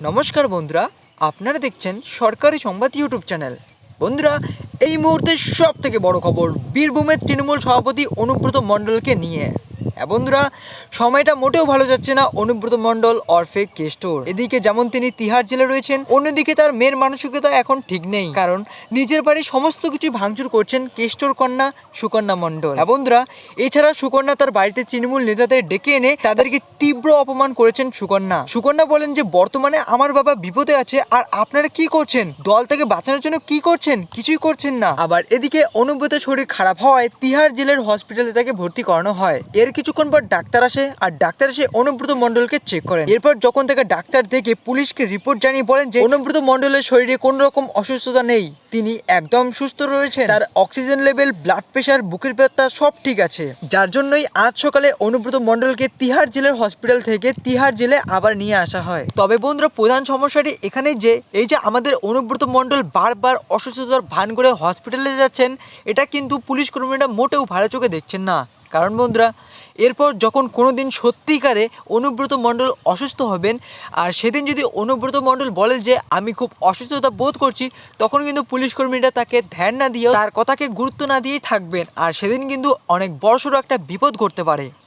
নমস্কার বন্ধুরা, আপনারা দেখছেন সরকারি সংবাদ ইউটিউব চ্যানেল। বন্ধুরা, এই মুহূর্তে সব থেকে বড় খবর বীরভূমের তৃণমূল সভাপতি অনুব্রত মণ্ডলকে নিয়ে। বন্ধুরা, সময়টা মোটেও ভালো যাচ্ছে না অনুব্রত মণ্ডল ওরফে কেষ্টর। এদিকে যেমন তিনি তিহার জেলে রয়েছেন, অন্যদিকে তার মেয়ের মানসিকতা এখন ঠিক নেই, কারণ নিজের বাড়ির সমস্ত কিছু ভাঙচুর করছেন কেষ্টর কন্যা সুকন্যা মণ্ডল। বন্ধুরা, এছাড়া সুকন্যা তার বাড়িতে তৃণমূল নেতাদের ডেকে এনে তাদেরকে তীব্র অপমান করেছেন সুকন্যা বলেন যে বর্তমানে আমার বাবা বিপদে আছে, আর আপনারা কি করছেন? দল থেকে বাঁচানোর জন্য কি করছেন? কিছুই করছেন না। আবার এদিকে অনুব্রতের শরীর খারাপ হওয়ায় তিহার জেলের হসপিটালে তাকে ভর্তি করানো হয়। এর কিছুক্ষণ পর ডাক্তার আসে, আর ডাক্তার এসে অনুব্রত মণ্ডলকে চেক করেন। এরপর যখন তাকে ডাক্তার দেখে পুলিশকে রিপোর্ট জানিয়ে বলেন যে অনুব্রত মণ্ডলের শরীরে কোন রকম অসুস্থতা নেই, তিনি একদম সুস্থ রয়েছেন, তার অক্সিজেন লেভেল, ব্লাড প্রেশার, বুকের ব্যথা সব ঠিক আছে। যার জন্যই আজ সকালে অনুব্রত মণ্ডলকে তিহার জেলের হসপিটাল থেকে তিহার জেলে আবার নিয়ে আসা হয়। তবে বন্ধুরা, প্রধান সমস্যাটি এখানে যে এই যে আমাদের অনুব্রত মণ্ডল বারবার অসুস্থতার ভান করে হসপিটালে যাচ্ছেন, এটা কিন্তু পুলিশ কর্মীরা মোটেও ভালো চোখে দেখছেন না। কারণ বন্ধুরা, এরপর যখন কোনো দিন সত্যিকারে অনুব্রত মণ্ডল অসুস্থ হবেন, আর সেদিন যদি অনুব্রত মণ্ডল বলে যে আমি খুব অসুস্থতা বোধ করছি, তখন কিন্তু পুলিশ কর্মীরা তাকে ধ্যান না দিয়ে, তার কথাকে গুরুত্ব না দিয়েই থাকবেন, আর সেদিন কিন্তু অনেক বড়সড় একটা বিপদ ঘটতে পারে।